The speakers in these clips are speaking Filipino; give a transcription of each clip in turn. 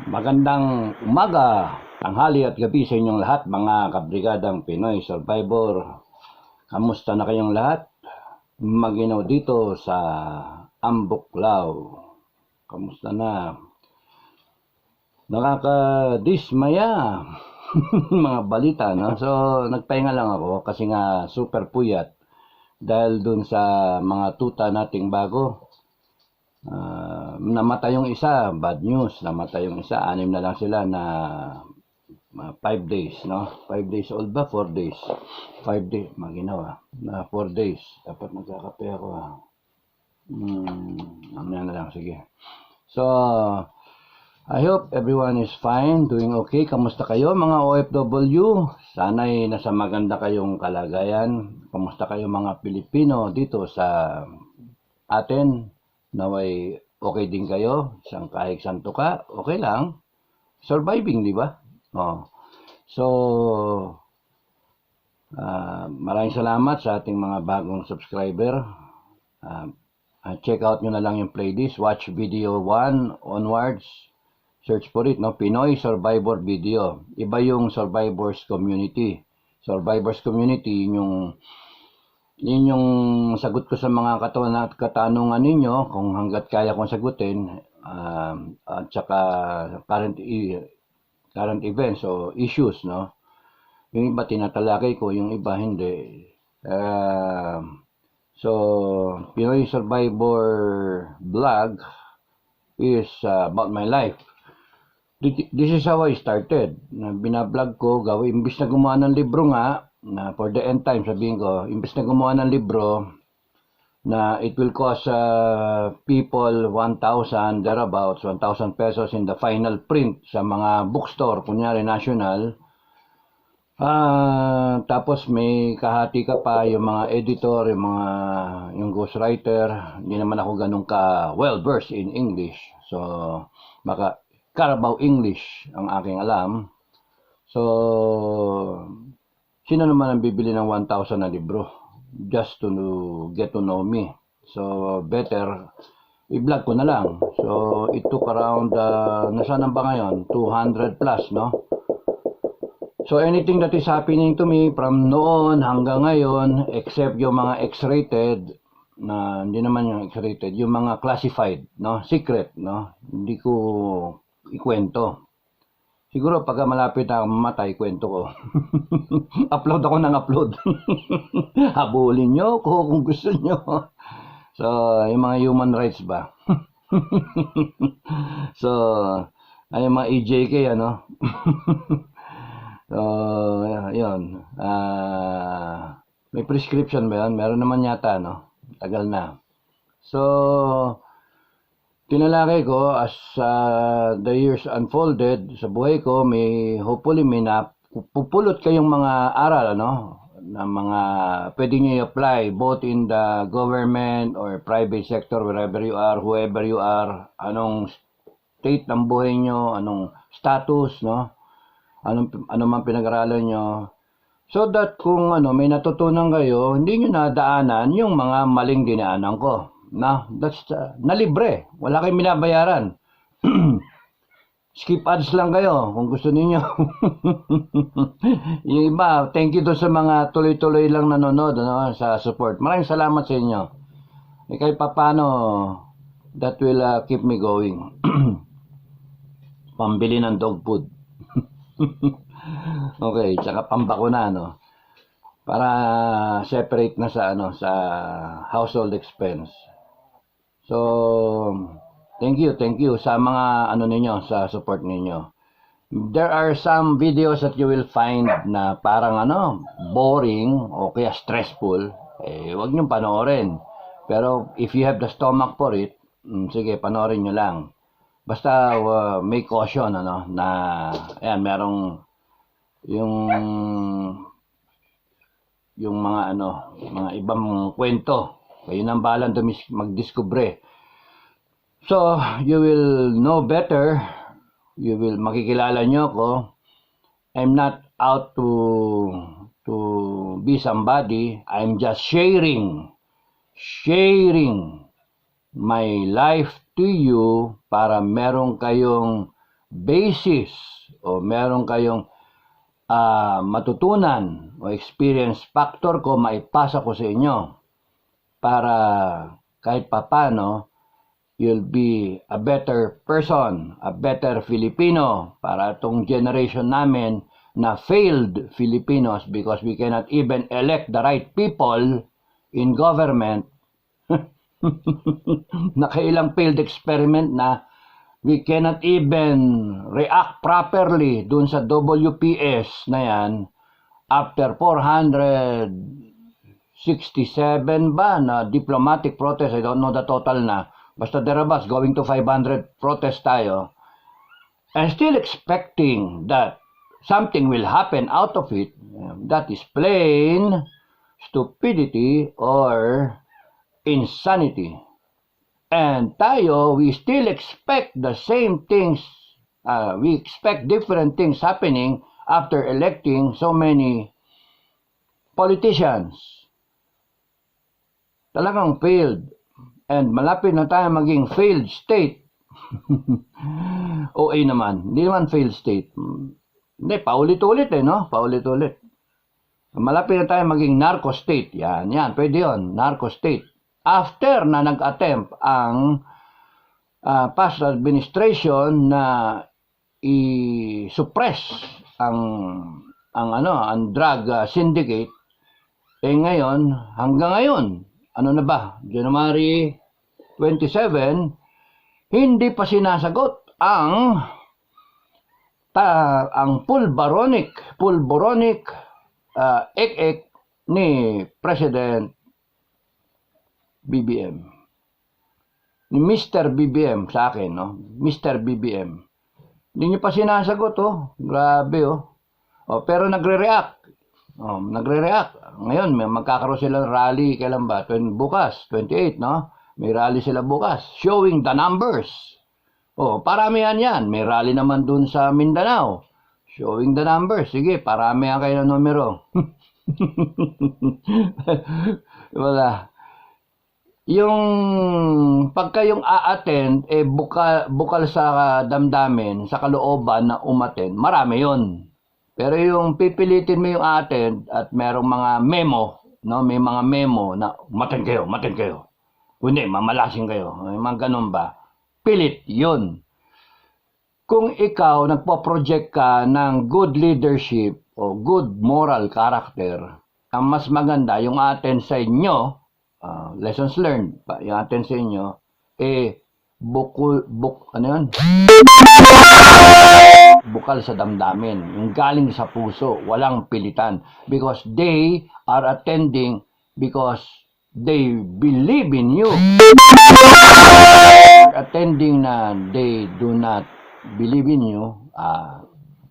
Magandang umaga, tanghali at gabi sa inyong lahat mga kabrigadang Pinoy Survivor. Kamusta na kayong lahat? Maginaw dito sa Ambuklaw. Kamusta na? Nakakadismaya mga balita, no? So, nagpahinga lang ako kasi nga super puyat dahil dun sa mga tuta nating bago. Namatay yung isa, bad news, namatay yung isa, 6 na lang sila na 5 days, no? 5 days old ba? 4 days. 5 days, maginawa. Na 4 days. Dapat magkakape ako, mamaya na lang, sige. So, I hope everyone is fine, doing okay. Kamusta kayo mga OFW? Sana'y nasa maganda kayong kalagayan. Kamusta kayo mga Pilipino dito sa atin? Naway okay din kayo? Isang kahit santo ka? Okay lang. Surviving, di ba? Oh. So, maraming salamat sa ating mga bagong subscriber. Check out nyo na lang yung playlist. Watch video 1 onwards. Search for it, no? Pinoy Survivor Video. Iba yung Survivors Community. Survivors Community, yun yung sagot ko sa mga katanungan ninyo, kung hanggat kaya kong sagutin, at saka current events o issues, no? Yung iba tinatalakay ko, yung iba hindi. So, Pinoy Survivor Vlog is about my life. This is how I started. Binablog ko, imbis na gumawa ng libro nga, na for the end time, sabihin ko, imbis na gumawa ng libro, na it will cost people 1,000, thereabouts, 1,000 pesos in the final print sa mga bookstore, kunyari national. Tapos may kahati ka pa, yung mga editor, yung ghostwriter, hindi naman ako ganun ka well-versed in English. So, baka Carabao English ang aking alam. So, sino naman ang bibili ng 1,000 na libro? Just to get to know me. So, better i-vlog ko na lang. So, it took around, nasaan ba ngayon? 200 plus, no? So, anything that is happening to me from noon hanggang ngayon, except yung mga X-rated, na hindi naman yung X-rated, yung mga classified, no? Secret, no? Hindi ko ikwento. Siguro pagka malapit na mamatay, kwento ko. Upload ako ng upload. Habulin nyo ko kung gusto nyo. So, yung mga human rights ba? So, ay yung mga EJK, ano? So, yun. May prescription ba yun? Meron naman yata, no? Tagal na. So, tinalakay ko as the years unfolded sa buhay ko, hopefully may napupulot kayong mga aral, ano, na mga pwede nyo i-apply both in the government or private sector, wherever you are, whoever you are, anong state ng buhay nyo, anong status, no, ano man pinag-aralan nyo, so that kung may natutunan kayo, hindi nyo nadaanan yung mga maling dinaanan ko. That's na libre. Wala kayong binabayaran. Skip ads lang kayo kung gusto niyo. Yung iba, thank you doon sa mga tuloy-tuloy lang nanonood, no, sa support. Maraming salamat sa inyo. Kahit paano, that will keep me going. Pambili ng dog food. Okay, tsaka pambakuna, no. Para separate na sa sa household expense. So, thank you sa mga ninyo, sa support ninyo. There are some videos that you will find na parang boring o kaya stressful, wag nyo panoorin. Pero if you have the stomach for it, sige, panoorin nyo lang. Basta may caution, na ayan, merong yung mga mga ibang kwento. Kayo nang bahalang magdiskubre. So, you will know better. You will makikilala nyo ko. I'm not out to be somebody. I'm just sharing my life to you para meron kayong basis o meron kayong matutunan o experience factor ko, maipasa ko sa inyo para kahit papano you'll be a better person, a better Filipino para itong generation namin na failed Filipinos because we cannot even elect the right people in government. Nakailang failed experiment na we cannot even react properly dun sa WPS na yan after 467 ba na diplomatic protest. I don't know the total na. Basta thereabouts, going to 500 protest tayo. And still expecting that something will happen out of it. That is plain stupidity or insanity. And tayo, we still expect the same things. We expect different things happening after electing so many politicians. Talagang failed. And malapit na tayo maging failed state. OA naman. Hindi naman failed state. Hindi, paulit-ulit no? Paulit-ulit. Malapit na tayo maging narco state. Yan. Pwede yun. Narco state. After na nag-attempt ang past administration na i-suppress ang drug syndicate, ngayon, hanggang ngayon, ano na ba? January 27, hindi pa sinasagot ang pulboronic ek-ek ni President BBM. Ni Mr. BBM sa akin, no? Mr. BBM. Hindi niyo pa sinasagot, Grabe, pero nagre-react. Ngayon, may magkakaroon sila ng rally, kailan ba? Bukas, 28, no? May rally sila bukas, showing the numbers. Paramihan yan. May rally naman dun sa Mindanao, showing the numbers. Sige, paramihan kayo ng numero. Wala. Yung pagka yung a-attend, bukal sa damdamin, sa kalooban na umattend, marami yun. Pero yung pipilitin mo yung attend at merong mga memo, no? May mga memo na matin kayo. Kundi, mamalasing kayo. May mga ganun ba? Pilit, yun. Kung ikaw nagpo-project ka ng good leadership o good moral character, ang mas maganda yung attend sa inyo, lessons learned, yung attend sa inyo, bukal sa damdamin, yung galing sa puso, walang pilitan, because they are attending because they believe in you. Attending na they do not believe in you,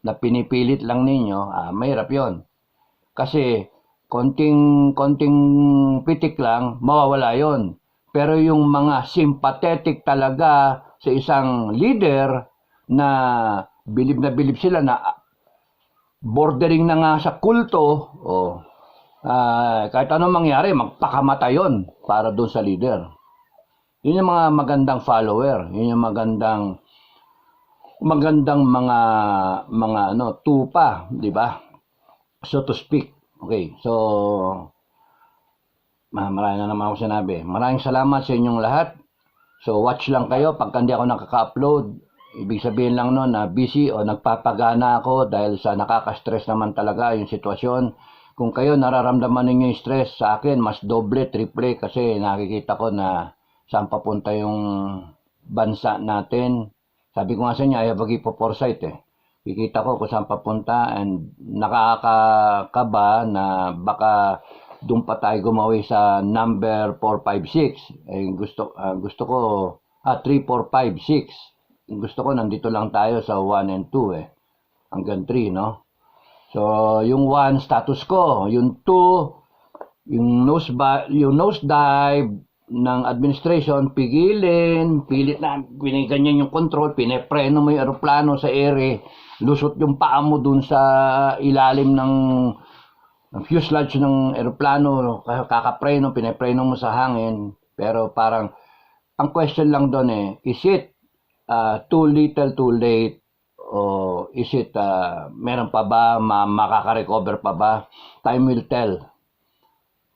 na pinipilit lang ninyo, mahirap yon. Kasi konting pitik lang, mawawala yon. Pero yung mga sympathetic talaga sa isang leader na bilib sila na bordering na nga sa kulto, kahit anong mangyari, magpakamatay yun para doon sa leader. Yun yung mga magandang follower, yun yung magandang mga tupa, di ba? So to speak. Okay, so marami na naman ako sinabi. Maraming salamat sa inyong lahat. So watch lang kayo pagka hindi ako nakaka-upload. Ibig sabihin lang na busy o nagpapagana ako dahil sa nakaka-stress naman talaga yung sitwasyon. Kung kayo nararamdaman ninyo yung stress sa akin, mas doble, triple kasi nakikita ko na saan papunta yung bansa natin. Sabi ko nga sa inyo, I have a gift of foresight Kikita ko kung saan papunta and nakakakaba na baka doon pa tayo gumawi sa number 4, 5, 6. Gusto ko 3, 4, 5, 6. Gusto ko nandito lang tayo sa 1 and 2 hanggang 3, no? So, yung 1 status ko, yung 2 yung nosedive ng administration, pilit na giniganyan yung control, pinepreno mo yung aeroplano sa ere, lusot yung paa mo dun sa ilalim ng fuselage ng aeroplano, kakapreno, pinepreno mo sa hangin. Pero parang ang question lang doon is it too little too late o is it meron pa ba, makaka-recover pa ba? Time will tell.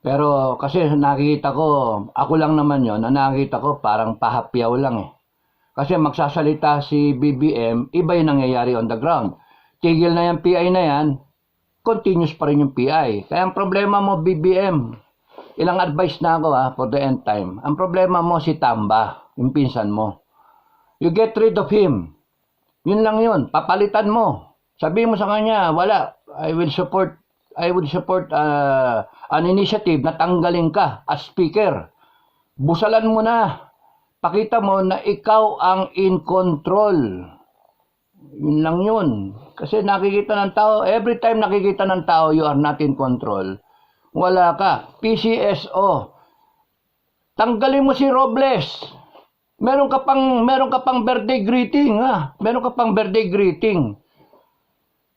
Pero kasi nakikita ko, ako lang naman yon, na nakikita ko parang pahapyaw lang eh. Kasi magsasalita si BBM, iba yung nangyayari on the ground. Tigil na yung PI na yan, continuous pa rin yung PI. Kaya ang problema mo, BBM, ilang advice na ako for the end time. Ang problema mo si Tamba, yung pinsan mo. You get rid of him. Yun lang yun, papalitan mo. Sabi mo sa kanya, wala, I would support an initiative na tanggalin ka as speaker. Busalan mo na. Pakita mo na ikaw ang in control. Yun lang yun. Kasi nakikita ng tao, every time nakikita ng tao you are not in control, wala ka. PCSO. Tanggalin mo si Robles. Meron ka pang birthday greeting, ha? Meron ka pang birthday greeting.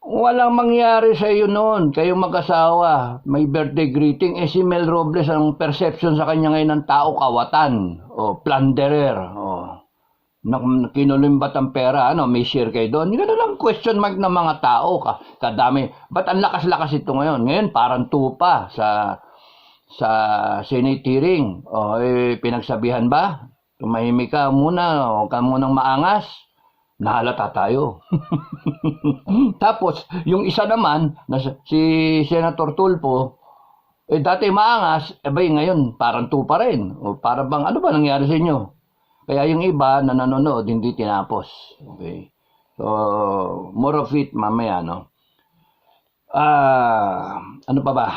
Walang mangyari sa iyo noon. Kayong mag-asawa, may birthday greeting. Si Mel Robles, ang perception sa kanya ngayon ng tao, kawatan. O, plunderer. O, kinulimbat ang pera. May share kayo doon. Ganun lang question mark ng mga tao. Kadami. Ba't ang lakas-lakas ito ngayon? Ngayon, parang tupa sa Senate hearing. O, pinagsabihan ba? Tumahimik ka muna. O, ka munang maangas. Nahalata tayo. Tapos, yung isa naman, si Senator Tulfo, dati maangas, ngayon, parang tupa rin. O para bang, ano ba nangyari sa inyo? Kaya yung iba na nanonood, hindi tinapos. Okay. So, more of it mamaya, no? Ano pa ba?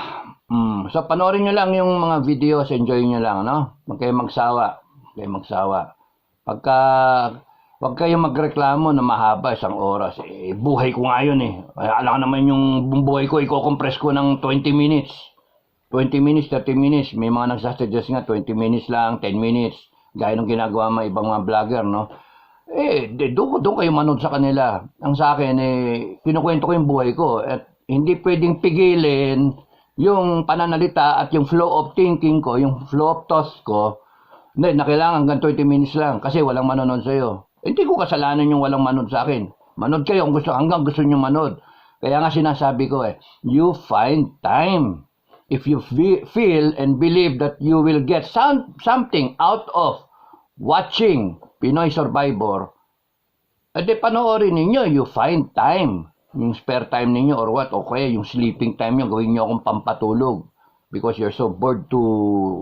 So, panoorin nyo lang yung mga videos, enjoy nyo lang, no? Huwag kayong magsawa. Huwag kayong magreklamo na mahaba isang oras. Buhay ko nga yun eh. Alam naman yung buhay ko, i-compress ko ng 20 minutes. 20 minutes, 30 minutes. May mga nagsasuggest nga, 20 minutes lang, 10 minutes. Gaya ng ginagawa mga ibang mga vlogger, no? Doon kayo manood sa kanila. Ang sa akin, kinukwento ko yung buhay ko. At hindi pwedeng pigilin yung pananalita at yung flow of thinking ko, yung flow of thoughts ko, na kailangan hanggang 20 minutes lang kasi walang manonood sa'yo. Hindi ko kasalanan yung walang manood sa akin. Manood kayo hanggang gusto nyo manood. Kaya nga sinasabi ko you find time. If you feel and believe that you will get something out of watching Pinoy Survivor, panoorin ninyo, you find time. Yung spare time ninyo or what, o kaya yung sleeping time nyo, gawin nyo akong pampatulog. Because you're so bored to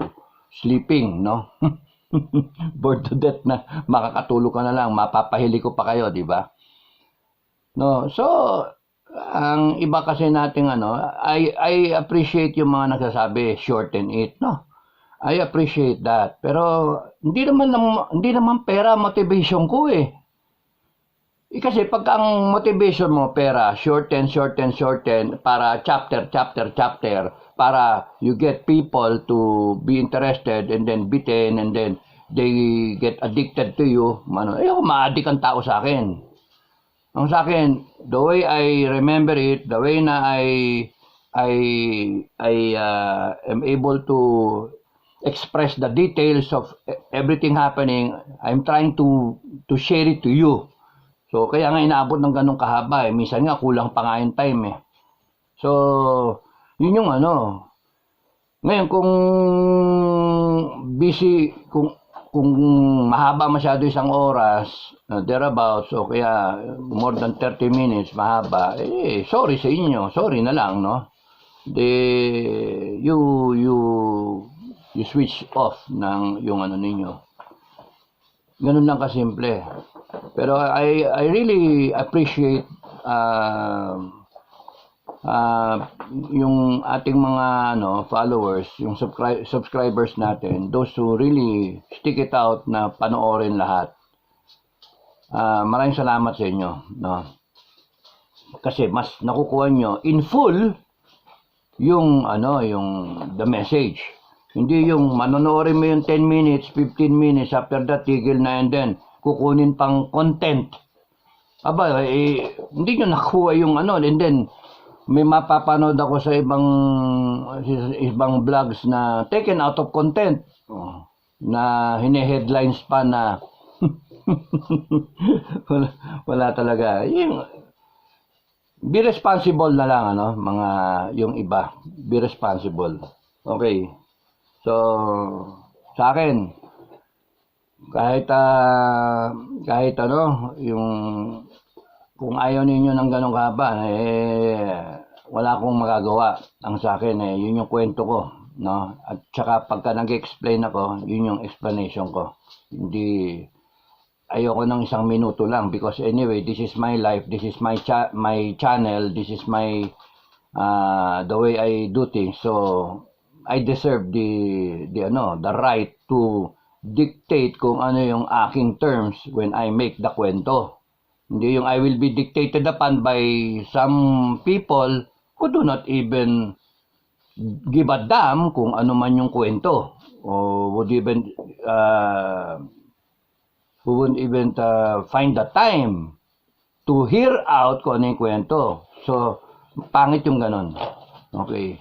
sleeping, no? Bored to death na makakatulog ka na lang, mapapahili ko pa kayo, di ba? No, so ang iba kasi nating I appreciate yung mga nagsasabi shorten it, no? I appreciate that. Pero hindi naman pera motivation ko eh. Kasi pag ang motivation mo pera, shorten para chapter para you get people to be interested and then bitten and then they get addicted to you. Ako ma-addict ang tao sa akin. Ang sa akin, the way I remember it, the way na I am able to express the details of everything happening, I'm trying to share it to you. So, kaya nga inaabot ng ganong kahaba eh. Minsan nga, kulang pa nga yung time eh. So, yun yung Ngayon, kung busy, kung mahaba masyado isang oras, thereabouts, o kaya more than 30 minutes, mahaba, sorry sa inyo. Sorry na lang, no? You switch off ng yung ninyo. Ganun lang kasimple. Pero I really appreciate yung ating mga followers, yung subscribers natin, those who really stick it out na panoorin lahat. Maraming salamat sa inyo, no? Kasi mas nakukuha nyo in full yung the message. Hindi yung manonorin mo yung 10 minutes, 15 minutes, after that tigil na and then kukunin pang content. Hindi nyo nakuha yung and then may mapapanood ako sa ibang vlogs na taken out of content. Na hine-headlines pa na wala, wala talaga. Be responsible na lang, ano, mga, yung iba. Be responsible. Okay. So, sa akin, kahit ano, kung ayaw ninyo ng ganong kaba, wala akong magagawa. Ang sa akin, yun yung kwento ko, no? At saka pagka nag-explain ako, yun yung explanation ko. Hindi, ayoko ng 1 minuto lang because anyway, this is my life, this is my channel, this is my the way I do things. So I deserve the right to dictate kung ano yung aking terms when I make the kwento. Hindi yung I will be dictated upon by some people who do not even give a damn kung ano man yung kwento, or would even who wouldn't even find the time to hear out kung ano yung kwento. So, pangit yung ganon. Okay.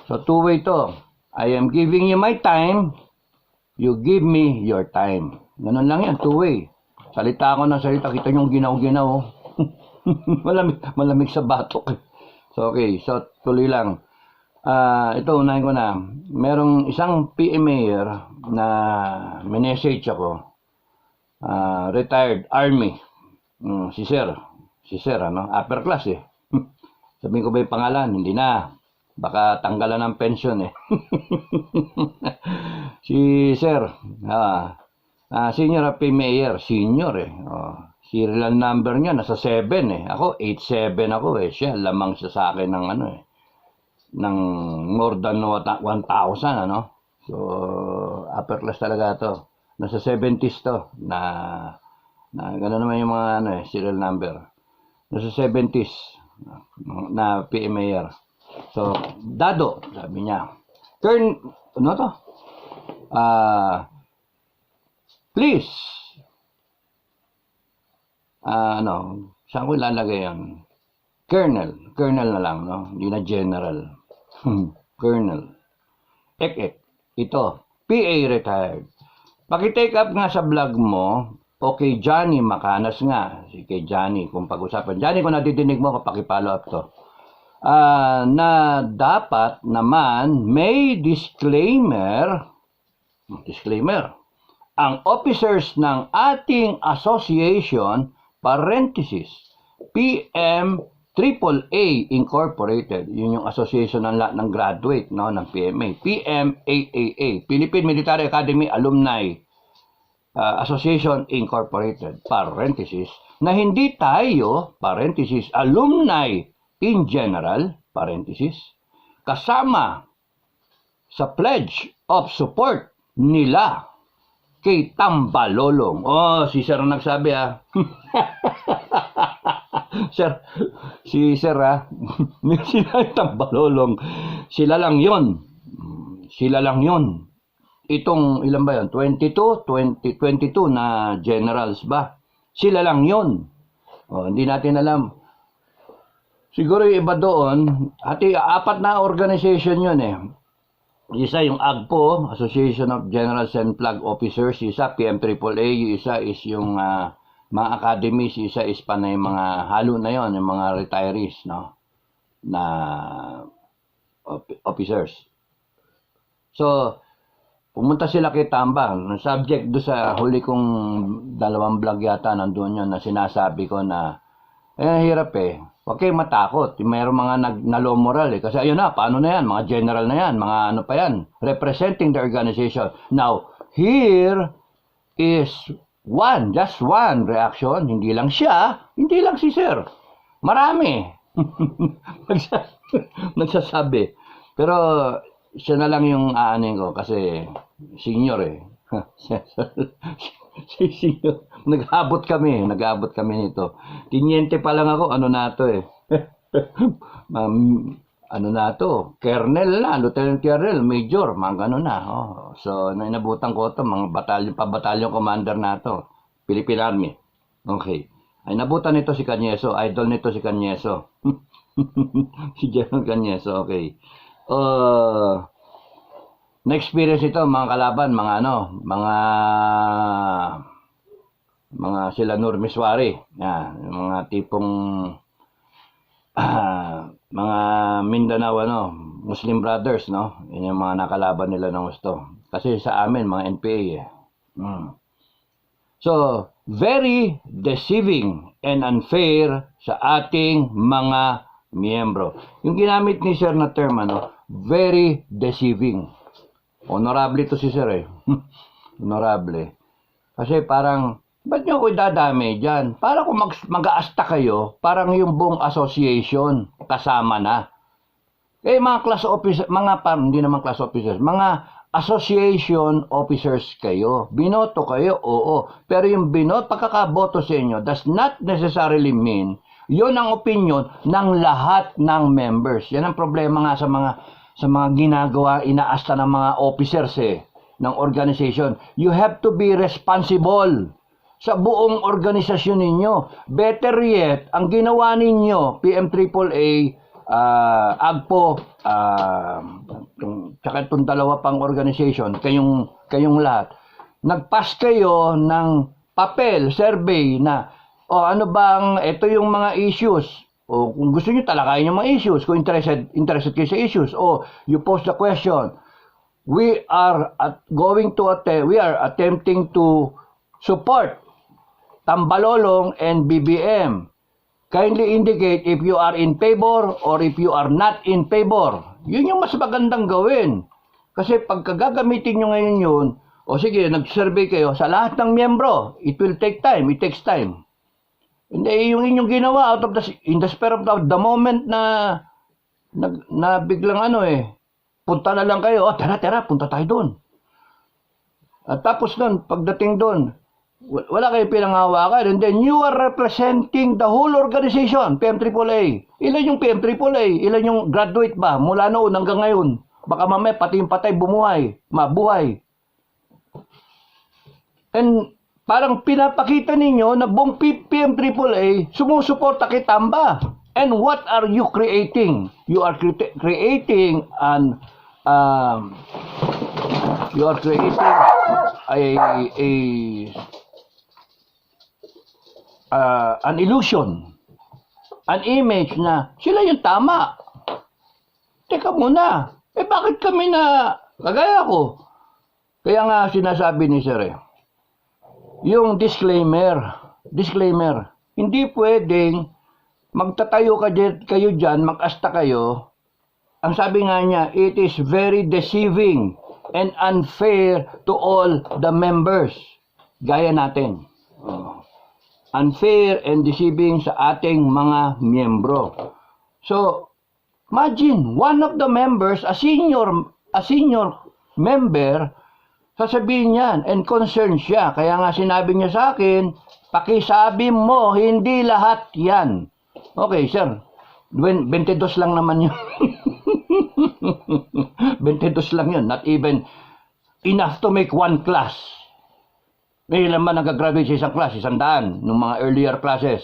So, two-way to. I am giving you my time, you give me your time. Ganon lang yan, two-way. Salita ako ng salita, kita yung ginaw-ginaw. malamig sa batok. So, okay. So, tuloy lang. Ito, unahin ko na. Merong isang PMAer na minessage ako. Retired Army. Si Sir, ano? Upper class eh. Sabihin ko ba yung pangalan? Hindi na. Baka tanggalan ng pension eh. Si Sir, Senior PMAer, senior eh. Serial number niya, nasa 7 eh. Ako, 87 ako eh. Siya, lamang siya sa akin ng ano eh. Ng more than 1,000, ano. So, upper class talaga to. Nasa 70s to. Na gano'n naman yung mga ano eh, serial number. Nasa 70s na PMAer. So, Dado, sabi niya. Ano to? Please, saan ko ilalagay yan? Colonel na lang, no? Hindi na general. Colonel. Ito, PA retired. Paki-take up nga sa vlog mo, okay, Johnny Macanas nga. Si kay Johnny, kung pag-usapan. Johnny, kung nadidinig mo, paki-follow up to. Na dapat naman may disclaimer, ang officers ng ating association, parenthesis, PM AAA Incorporated, yun yung association ng lahat ng graduate, no, ng PMA, PMAAA, Philippine Military Academy Alumni Association Incorporated, parenthesis, na hindi tayo, parenthesis, alumni in general, parenthesis, kasama sa pledge of support nila kay Tambalolong. Si Sir ang nagsabi Sir, si Sir sila Tambalolong. Sila lang yon. Itong ilan ba yan? 22 na generals ba? Sila lang yon. Hindi natin alam. Siguro yung iba doon, apat na organization yun eh. Isa yung AGPO, Association of Generals and Flag Officers, isa PMAAA, yung isa is yung mga academies, isa is pa na yung mga halo na yon, yung mga retirees, no, na officers. So, pumunta sila kay Tamba, subject do sa huli kong 2 vlog yata, nandun yun na sinasabi ko na, hirap eh. Huwag kayong matakot. Mayroong mga nalow moral eh. Kasi ayun na, paano na yan? Mga general na yan. Mga ano pa yan. Representing the organization. Now, here is just one reaction. Hindi lang siya. Hindi lang si Sir. Marami. Nagsasabi. Pero siya na lang yung aanin ko kasi senior eh. Senior. Nag-abot kami nito. Tinyente pa lang ako, ano na to eh. Ano na to, Colonel na, Lieutenant Colonel, Major, mga gano'n na. So, nainabutan ko to, mga batalyon commander na to, Philippine Army. Okay. Ay, nabutan nito si Canyeso, idol nito si Canyeso. Si General Canyeso, okay. Na-experience ito, mga kalaban, mga mga sila Nurmiswari, yan, mga tipong mga Mindanao, Muslim Brothers, no? Yan yung mga nakalaban nila ng gusto. Kasi sa amin, mga NPA, eh. So, very deceiving and unfair sa ating mga miyembro. Yung ginamit ni Sir na term, very deceiving. Honorable to si Sir, eh. Honorable. Kasi parang, ba't nyo ako dadami dyan? Para kung mag-aasta kayo, parang yung buong association kasama na. Eh, mga class officers, hindi naman class officers, mga association officers kayo. Binoto kayo, oo. Pero yung pagkakaboto sa inyo does not necessarily mean yun ang opinion ng lahat ng members. Yan ang problema nga sa mga ginagawa, inaasta ng mga officers ng organization. You have to be responsible sa buong organisasyon ninyo. Better yet, ang ginawa ninyo, PMAAA, AGPO, tsaka itong dalawa pang organization, kayong lahat, nagpass kayo ng papel, survey na, ano bang, ito yung mga issues, o kung gusto nyo talakayin yung mga issues, kung interested kayo sa issues, o you post the question, we are attempting to support Tambalolong and BBM. Kindly indicate if you are in favor or if you are not in favor. Yun yung mas magandang gawin. Kasi pagka gagamitin nyo ngayon yun, o sige, nag-survey kayo sa lahat ng miyembro, it will take time, it takes time. Hindi, yung inyong ginawa in the spur of the moment na biglang punta na lang kayo, tara, punta tayo doon. At tapos doon, pagdating doon, wala kayo pinanghawakan, and then you are representing the whole organization, PMAAA. Ilan yung PMAAA? Ilan yung graduate ba? Mula noon hanggang ngayon. Baka mamaya pati yung patay mabuhay. And parang pinapakita ninyo na buong PMAAA sumusuporta kay Tamba. And what are you creating? You are creating an illusion, an image na sila yung tama. Teka muna, bakit kami kagaya ko? Kaya nga sinasabi ni Sir, yung disclaimer, hindi pwedeng magtatayo kayo dyan, mag-asta kayo. Ang sabi nga niya, it is very deceiving and unfair to all the members. Gaya natin. Unfair and deceiving sa ating mga miyembro. So, imagine, one of the members, a senior member, sasabihin niyan, and concerned siya. Kaya nga sinabi niya sa akin, pakisabi mo, hindi lahat yan. Okay, sir, 22 lang naman yun. 22 lang yun, not even enough to make one class. May ilan ba nag-graduate sa isang class? 100 nung mga earlier classes.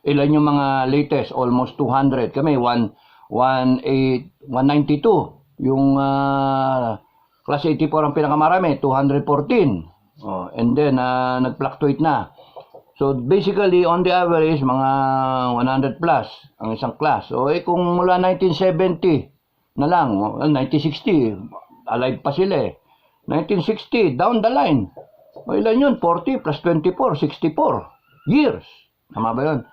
Ilan yung mga latest? Almost 200. Kami, 192. Yung class 84 ang pinakamarami, 214. And then, nag-fluctuate na. So, basically, on the average, mga 100 plus ang isang class. So, kung mula 1970 na lang, 1960, alive pa sila 1960, down the line. Ilan yun? 40 plus 24, 64 years. Tama ba yun?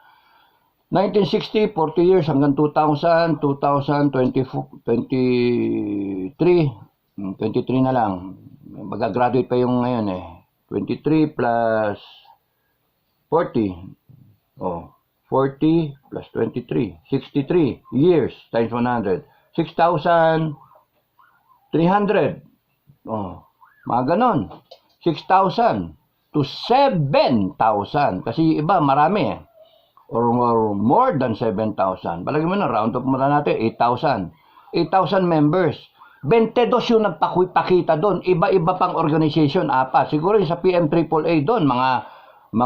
1960, 40 years hanggang 2000, 23 na lang. Mag-graduate pa yung ngayon 23 plus 40. 40 plus 23. 63 years times 100. 6,300. Mga ganon. 6,000 to 7,000. Kasi iba, marami or more than 7,000. Palagi mo na, round up muna natin, 8,000. 8,000 members. 22 yung nagpakita doon. Iba-iba pang organization, 4. Siguro yung sa PMAAA doon, mga 8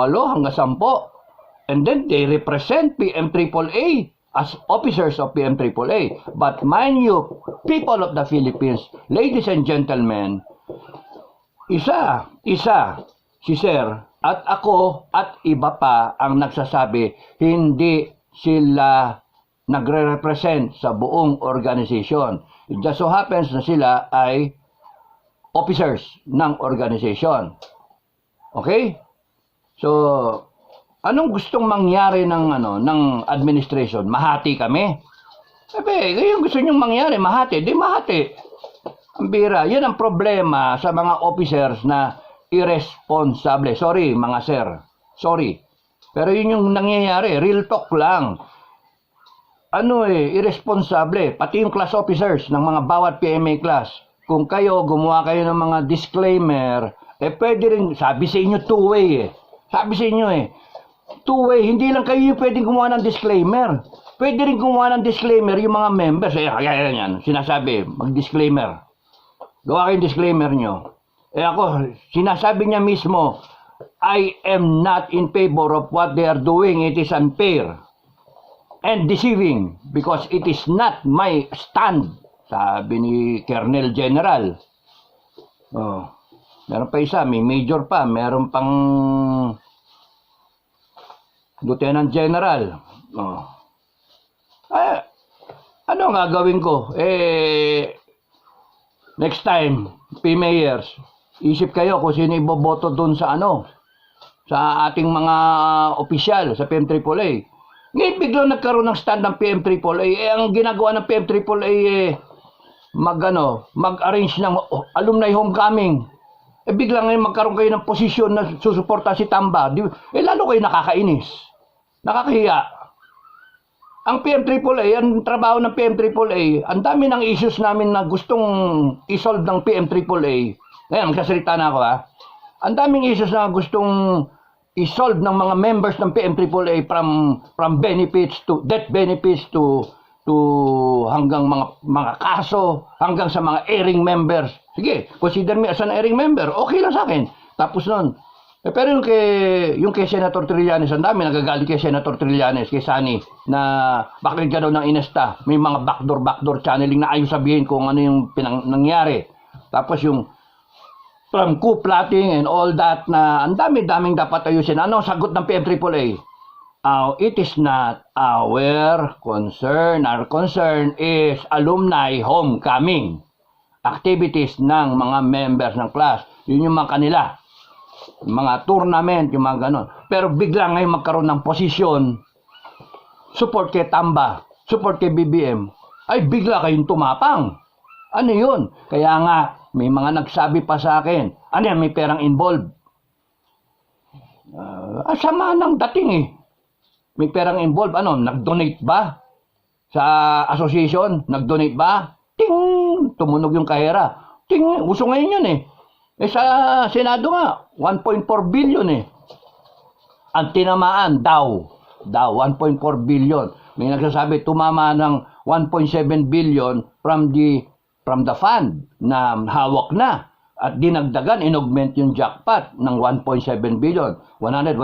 hanggang 10. And then they represent PMAAA as officers of PMAAA. But mind you, people of the Philippines, ladies and gentlemen, isa si Sir at ako at iba pa ang nagsasabi hindi sila nagre-represent sa buong organization. It just so happens na sila ay officers ng organization. Okay? So, anong gustong mangyari ng administration? Mahati kami? Sabi, yung gusto nyong mangyari, mahati. Di mahati. Ang bira. Yan ang problema sa mga officers na irresponsible. Sorry, mga sir. Sorry. Pero yun yung nangyayari. Real talk lang. Irresponsible. Pati yung class officers ng mga bawat PMA class. Kung kayo, gumawa kayo ng mga disclaimer, pwede rin, sabi sa inyo two-way Sabi sa inyo two-way, hindi lang kayo yung pwedeng gumawa ng disclaimer. Pwede rin gumawa ng disclaimer yung mga members. Yan, sinasabi, mag-disclaimer. Gawa kayong disclaimer nyo. Ako, sinasabi niya mismo, I am not in favor of what they are doing. It is unfair and deceiving because it is not my stand. Sabi ni Colonel General. Meron pa isa, may major pa, meron pang Lieutenant General. Ano ang gagawin ko? Next time, PMAers, isip kayo kung sino iboboto dun sa sa ating mga opisyal sa PMAAA. Ngayon biglang nagkaroon ng stand ng PMAAA. Ang ginagawa ng PMAAA mag-arrange ng alumni homecoming. Biglang ngayon magkaroon kayo ng posisyon na susuporta si Tamba. Lalo kayo nakakainis. Nakakahiya. Ang PMAAA, ang trabaho ng PMAAA, ang dami ng issues namin na gustong isolve ng PMAAA. Ngayon, magsasalita na ako Ang daming issues na gustong isolve ng mga members ng PMAAA from benefits to death benefits to hanggang mga kaso, hanggang sa mga airing members. Sige, consider me as an airing member. Okay lang sa akin. Tapos nun. Pero yung kay Senator Trillanes, ang dami nagagalit kay Senator Trillanes, kay Sani, na bakit ka daw ng Inesta, may mga backdoor channeling na ayaw sabihin kung ano yung nangyari. Tapos yung from coup plotting and all that na ang daming dapat ayusin. Ano sagot ng PMAAA? It is not our concern. Our concern is alumni homecoming. Activities ng mga members ng class. Yun yung mga kanila. Mga tournament, yung mga ganon. Pero bigla ngayon magkaroon ng posisyon, support kay Tamba, support kay BBM, ay bigla kayong tumapang. Ano yun? Kaya nga, may mga nagsabi pa sa akin, ano yan, may perang involved. Sama ng dating May perang involved. Ano, nag-donate ba? Sa association, nag-donate ba? Ting! Tumunog yung kahera. Ting! Uso ngayon yun sa Senado nga, 1.4 billion Ang tinamaan daw 1.4 billion. May nagsasabi tumama ng 1.7 billion from the fund na hawak na. At dinagdagan, inaugment yung jackpot ng 1.7 billion. 100,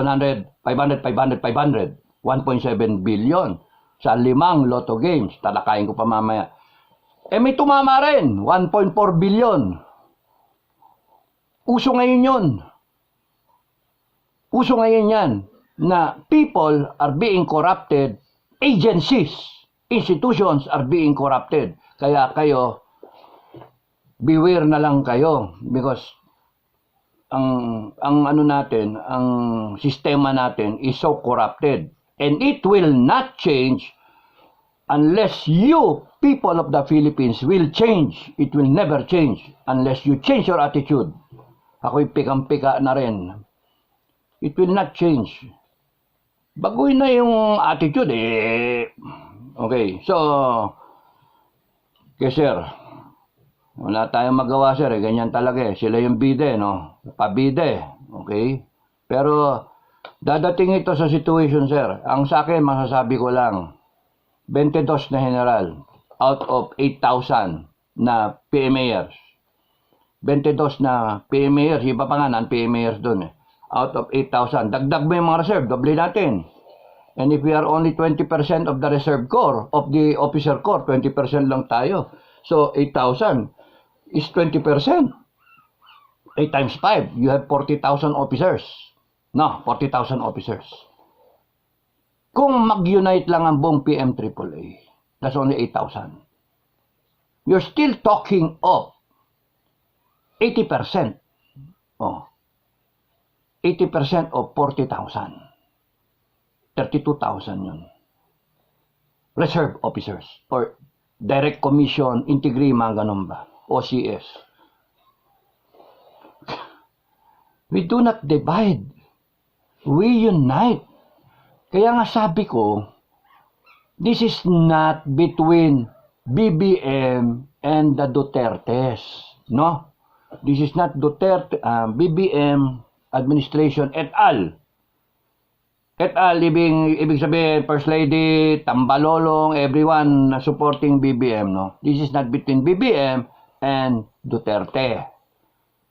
500, 1.7 billion sa 5 lotto games. Talakayin ko pa mamaya. May tumama rin, 1.4 billion. Uso ngayon yun. Uso ngayon yan na people are being corrupted, agencies, institutions are being corrupted. Kaya kayo, beware na lang kayo because ang sistema natin is so corrupted and it will not change unless you, people of the Philippines, will change. It will never change unless you change your attitude. Ako'y pikang-pika na rin. It will not change. Baguhin na yung attitude Okay, so sir, wala tayong magawa sir, ganyan talaga Sila yung bide, pabide, okay? Pero dadating ito sa situation sir. Ang sa akin, masasabi ko lang, 22 na general out of 8,000 na PMAers. 22 na PMAers, iba pa nga non-PMAers doon out of 8,000. Dagdag mo yung mga reserve, doble natin. And if we are only 20% of the reserve corps, of the officer corps, 20% lang tayo. So, 8,000 is 20%. 8 times 5, you have 40,000 officers. No, 40,000 officers. Kung mag-unite lang ang buong PMAAA, that's only 8,000. You're still talking of 80%. Oh, 80% of 40,000. 32,000 yun. Reserve officers or direct commission, integrity, mga ganun ba? OCS. We do not divide. We unite. Kaya nga sabi ko, this is not between BBM and the Dutertes. No? This is not Duterte, BBM administration et al. Et al. Ibig sabihin, First Lady, Tambalolong, everyone supporting BBM. No? This is not between BBM and Duterte.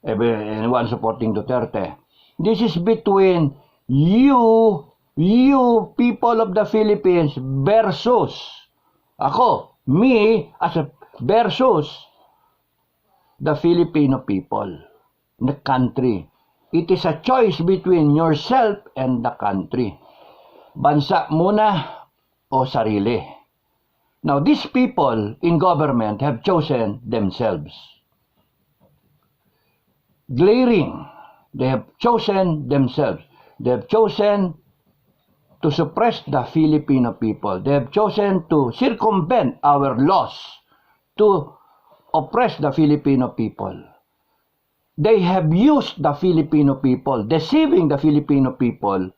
Anyone supporting Duterte. This is between you people of the Philippines versus ako, me as a versus the Filipino people, the country. It is a choice between yourself and the country. Bansa muna o sarili. Now, these people in government have chosen themselves. Glaring, they have chosen themselves. They have chosen to suppress the Filipino people. They have chosen to circumvent our laws, to oppress the Filipino people. They have used the Filipino people, deceiving the Filipino people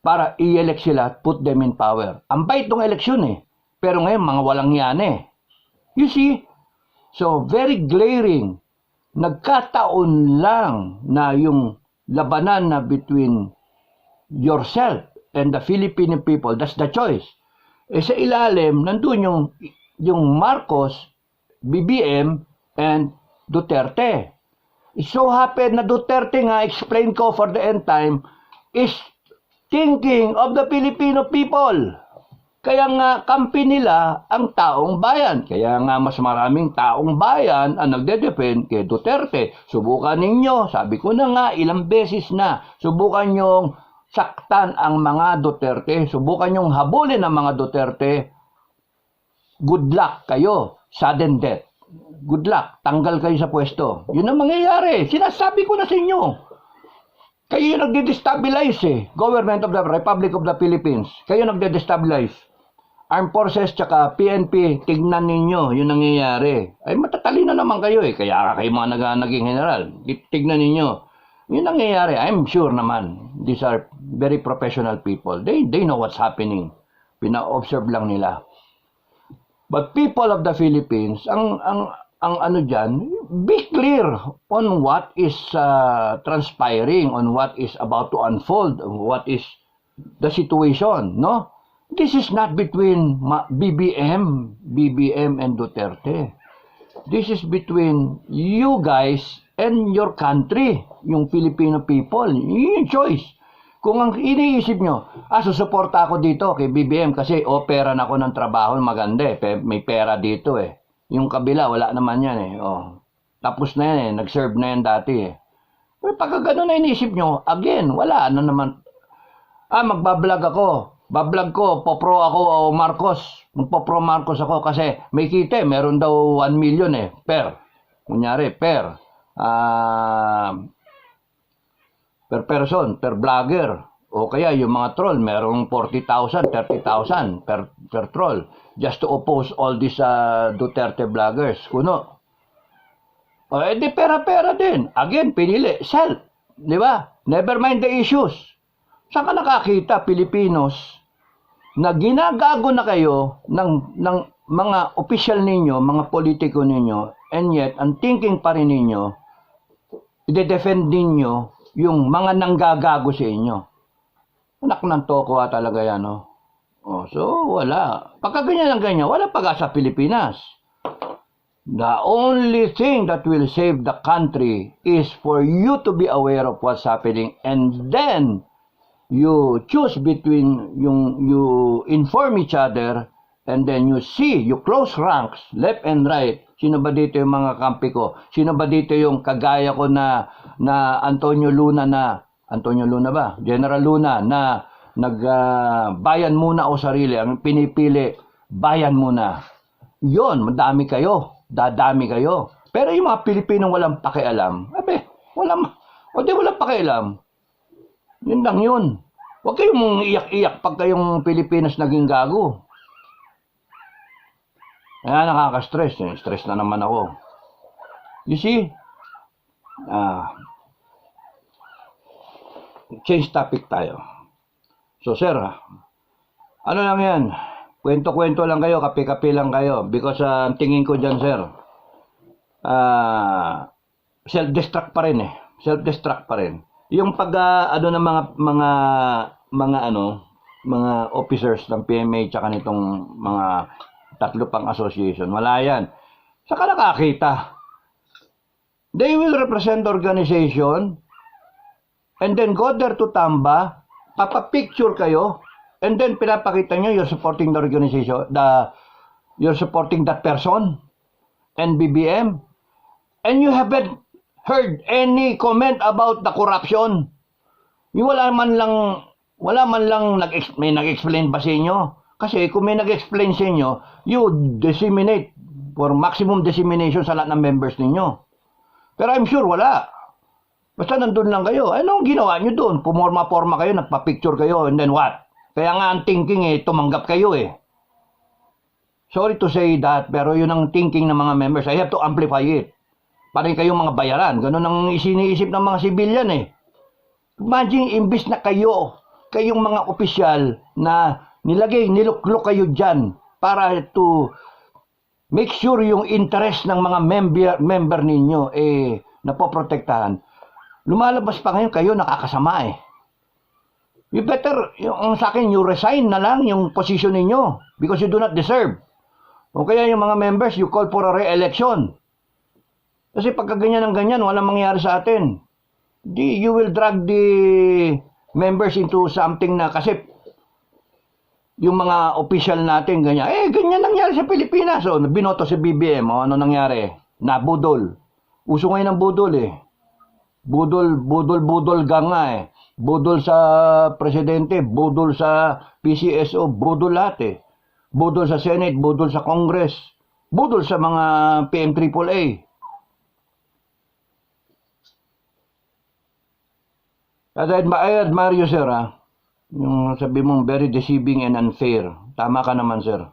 para i-elect sila at put them in power. Ang bait ng eleksyon eh. Pero ngayon, mga walang yan eh. You see? So, very glaring. Nagkataon lang na yung labanan na between yourself and the Filipino people, that's the choice. Eh sa ilalim, nandun yung Marcos, BBM, and Duterte. It so happened na Duterte nga, explain ko for the end time, is thinking of the Filipino people. Kaya nga, kampi nila ang taong bayan. Kaya nga, mas maraming taong bayan ang nagde-defend kay Duterte. Subukan ninyo, sabi ko na nga, ilang beses na, subukan nyong saktan ang mga Duterte. Subukan nyong habulin ang mga Duterte. Good luck kayo. Sudden death. Good luck. Tanggal kayo sa pwesto. Yun ang mangyayari. Sinasabi ko na sa inyo. Kayo yung nagde-destabilize eh. Government of the Republic of the Philippines. Kayo nagde-destabilize. Armed Forces tsaka PNP, tignan ninyo yung nangyayari. Ay matatalino naman kayo eh. Kaya kayo mga naging general. Tignan ninyo. Yung nangyayari, I'm sure naman. These are very professional people. They know what's happening. Pina-observe lang nila. But people of the Philippines, ang ano dyan, be clear on what is transpiring, on what is about to unfold, what is the situation, no? This is not between BBM and Duterte. This is between you guys and your country, yung Filipino people. Yung choice. Kung ang iniisip nyo, susuporta ako dito kay BBM kasi pera na ako ng trabaho, maganda eh. May pera dito eh. Yung kabila, wala naman yan eh. Tapos na yan eh. Nag-serve na yan dati eh. Pero pagka gano'n na iniisip nyo, again, wala na naman. Magbablog ako. Bablog ko, popro ako o Marcos. Magpopro Marcos ako kasi may kita eh. Meron daw 1 million eh. Per. Kunyari, per person, per vlogger. O kaya yung mga troll, merong 40,000, 30,000 per troll. Just to oppose all these Duterte vloggers. Kuno. Di pera-pera din. Again, pinili. Self. Di ba? Never mind the issues. Saan ka nakakita, Pilipinos, na ginagago na kayo ng mga official ninyo, mga politiko ninyo, and yet, ang thinking pa rin ninyo, i-defend ninyo yung mga nanggagago sa inyo. Anak ng toko talaga yan, no? So, wala. Pagka ganyan ang ganyan, wala pag-asa Pilipinas. The only thing that will save the country is for you to be aware of what's happening and then you choose between you inform each other and then you see, you close ranks, left and right, Sino ba dito yung mga kampi ko? Sino ba dito yung kagaya ko na Antonio Luna ba? General Luna na bayan muna o sarili. Ang pinipili, bayan muna. Yon, madami kayo. Dadami kayo. Pero yung mga Pilipinong walang pakialam, walang pakialam. Yun lang yun. Huwag kayong iyak-iyak pag kayong Pilipinas naging gago. Kaya nakaka-stress. Stress na naman ako. You see? Change topic tayo. So, sir, ano lang yan? Kwento-kwento lang kayo, kape-kape lang kayo. Because tingin ko dyan, sir, self-destruct pa rin eh. Self-destruct pa rin. Yung ng mga officers ng PMA tsaka nitong mga tatlo pang association, wala yan. Saka nakakita. They will represent the organization and then go there to Tamba, papapicture kayo, and then pinapakita nyo you're supporting the organization, you're supporting that person and BBM, and you haven't heard any comment about the corruption. Wala man lang may nag-explain ba sa inyo? Kasi kung may nag-explain sa inyo, you disseminate for maximum dissemination sa lahat ng members ninyo. Pero I'm sure wala. Basta nandun lang kayo. Anong ginawa nyo doon? Pumorma-porma kayo, nagpa-picture kayo, and then what? Kaya nga ang thinking tumanggap kayo Sorry to say that, pero yun ang thinking ng mga members. I have to amplify it. Parang kayong mga bayaran. Ganun ang isiniisip ng mga sibilyan Imagine, imbis na kayong mga opisyal na niluklok kayo dyan para to make sure yung interest ng mga member ninyo napoprotektahan. Lumalabas pa ngayon kayo nakakasama You better, sa akin, you resign na lang yung position ninyo because you do not deserve. O kaya yung mga members, you call for a re-election. Kasi pagka ganyan ng ganyan, walang mangyayari sa atin. You will drag the members into something na kasi yung mga official natin ganyan. Ganyan nangyari sa Pilipinas. Binoto si BBM. Ano nangyari? Nabudol. Uso ngayon ng budol Budol gang nga Budol sa presidente, budol sa PCSO, budol lahat Budol sa Senate, budol sa Congress, budol sa mga PMAAA. I admire you, sir, Yung sabi mong very deceiving and unfair. Tama ka naman, sir.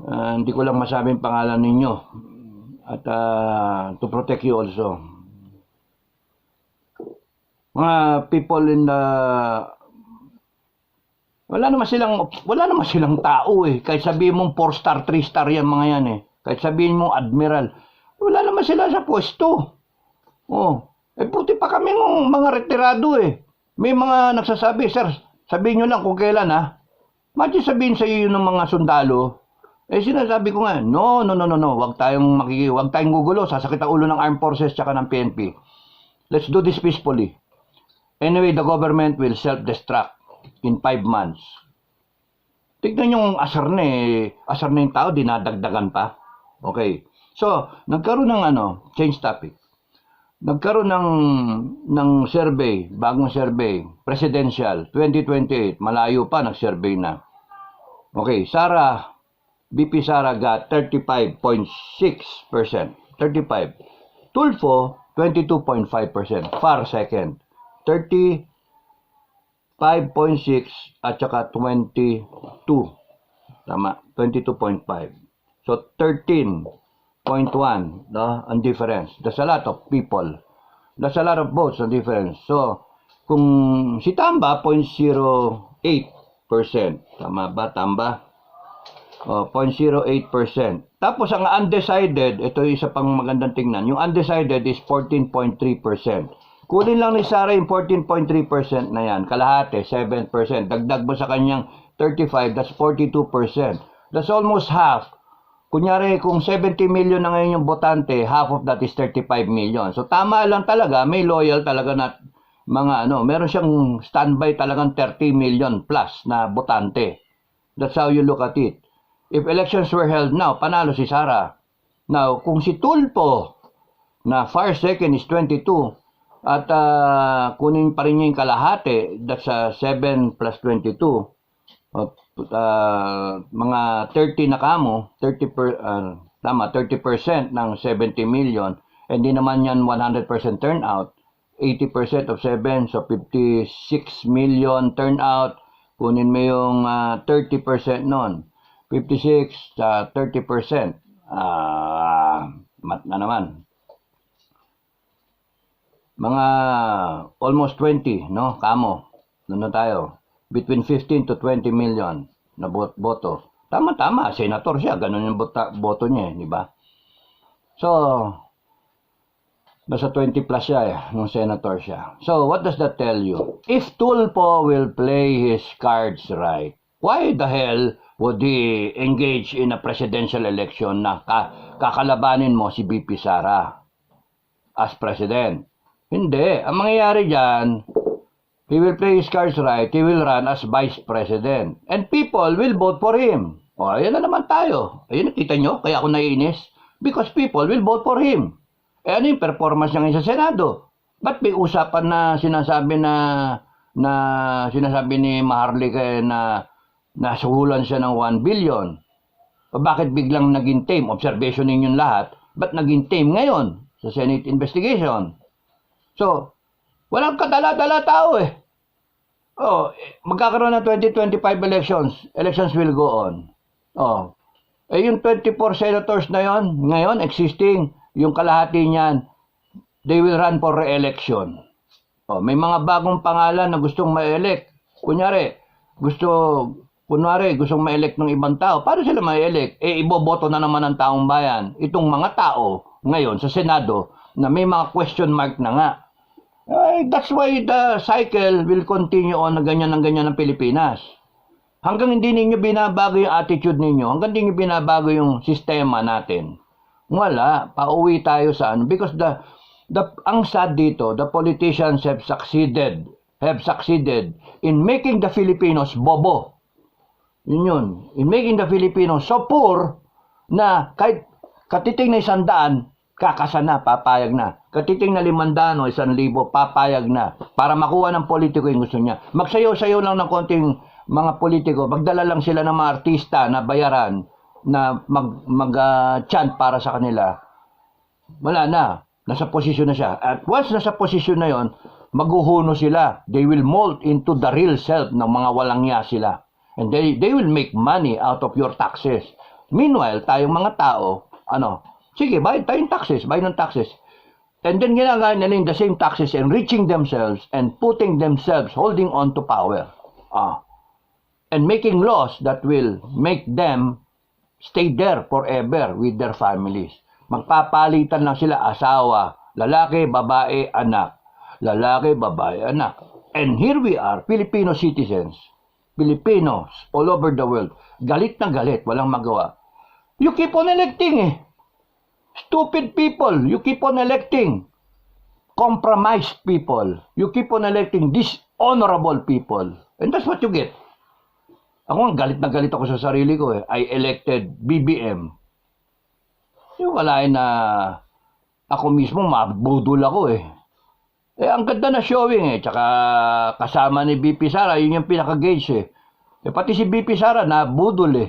Hindi ko lang masabing pangalan ninyo. At to protect you also. Mga people in the... Wala naman silang tao Kahit sabihin mong 4-star, 3-star yan mga yan Kahit sabihin mong admiral. Wala naman sila sa pwesto. Puti pa kami ng mga retirado May mga nagsasabi, sir, sabihin nyo lang kung kailan Mati sabihin sa iyo ng mga sundalo, sinasabi ko nga, no, wag tayong gugulo, sasakit ang ulo ng Armed Forces tsaka ng PNP. Let's do this peacefully. Anyway, the government will self-destruct in 5 months. Tignan yung asar na yung tao, dinadagdagan pa. Okay. So, nagkaroon ng change topic. Nagkaroon ng survey, bagong survey, presidential, 2028, malayo pa, nag-survey na. Okay, BP Sara got 35.6%. 35. Tulfo, 22.5%. Far second. 35.6 at saka 22. Tama, 22.5. So, 13.1, no, ang difference. There's a lot of people. There's a lot of votes on difference. So, kung si Tamba, 0.08%. Tama ba, Tamba? 0.08%. Tapos, ang undecided, ito yung isa pang magandang tingnan. Yung undecided is 14.3%. Kunin lang ni Sara yung 14.3% na yan. Kalahati, 7%. Dagdag mo sa kanyang 35, that's 42%. That's almost half. Kunyari, kung 70 million na ngayon yung botante, half of that is 35 million. So, tama lang talaga, may loyal talaga na mga meron siyang standby talagang 30 million plus na botante. That's how you look at it. if elections were held now, panalo si Sara. Now, kung si Tulfo, na far second is 22, at kunin pa rin niya yung kalahati, that's 7 plus 22, mga 30 na kamo, 30% ng 70 million, hindi naman yan 100% turnout, 80% of 7, so 56 million turnout, kunin mo yung 30% nun, 56 sa 30%, mat na naman. Mga almost 20, no? Kamo. Doon na tayo. Between 15 to 20 million na boto. Tama-tama, senator siya. Ganun yung boto niya, di ba? So, nasa 20 plus siya nung senator siya. So, what does that tell you? If Tulfo will play his cards right, why the hell would he engage in a presidential election na kakalabanin mo si BP Sara as president? Hindi. Ang mangyayari dyan, he will play his cards right, he will run as vice president. And people will vote for him. O, ayan na naman tayo. Ayun, nakita nyo? Kaya ako naiinis. Because people will vote for him. Eh, ano yung performance niya sa Senado? Ba't may usapan na sinasabi sinasabi ni Maharlika na nasuhulan siya ng 1 billion? O bakit biglang naging tame? Observation ninyong lahat. Ba't naging tame ngayon sa Senate investigation? So, walang kadala-dala tao Oh, magkakaroon ng 2025 elections. Elections will go on. Oh. Eh, yung 24 senators na yon, ngayon, existing, yung kalahati niyan, they will run for re-election. Oh, may mga bagong pangalan na gustong ma-elect. Kunwari, gustong ma-elect ng ibang tao. Paano sila ma-elect? Eh, iboboto na naman ng taong bayan. Itong mga tao, ngayon, sa Senado, na may mga question mark na nga. That's why the cycle will continue on na ganyan ng Pilipinas. Hanggang hindi ninyo binabago yung attitude ninyo, hanggang hindi ninyo binabago yung sistema natin, wala, pauwi tayo sa ano. Because ang sad dito, the politicians have succeeded in making the Filipinos bobo. Yun. In making the Filipinos so poor na kahit katiting na 100, kakasa na, papayag na. Katiting na 500 o 1,000, papayag na. Para makuha ng politiko yung gusto niya. Magsayaw-sayaw lang ng konting mga politiko. Magdala lang sila ng mga artista na bayaran na mag-chant para sa kanila. Wala na. Nasa posisyon na siya. At once nasa posisyon na yon, maghuhuno sila. They will mold into the real self ng mga walang niya sila. And they will make money out of your taxes. Meanwhile, tayong mga tao, sige, bayad tayong taxes, bayad ng taxes. And then ginagawa nila yung the same taxes, enriching themselves and putting themselves, holding on to power. And making laws that will make them stay there forever with their families. Magpapalitan lang sila asawa, lalaki, babae, anak. Lalaki, babae, anak. And here we are, Filipino citizens, Filipinos all over the world, galit na galit, walang magawa. You keep on electing Stupid people, you keep on electing. Compromised people, you keep on electing dishonorable people. And that's what you get. Ako galit na galit ako sa sarili ko I elected BBM. Yung wala na ako mismo mabudol ako ang ganda na showing tsaka kasama ni BP Sara, yun yung pinaka-gauge pati si BP Sara nabudol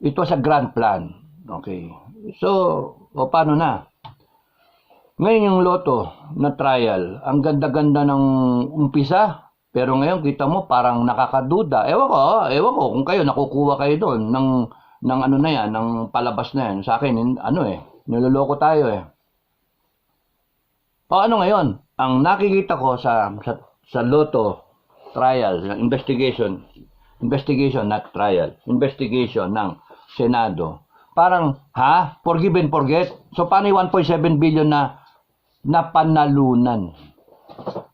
Ito sa grand plan. Okay. So, paano na? Ngayon yung loto na trial, ang ganda-ganda ng umpisa, pero ngayon kita mo parang nakakaduda. Ewan ko kung kayo nakukuha kayo doon ng ano na yan, ng palabas na yan. Sa akin, niloloko tayo ano ngayon? Ang nakikita ko sa loto trial, investigation not trial, investigation ng Senado. Parang, forgive and forget? So, paano yung 1.7 billion na napanalunan?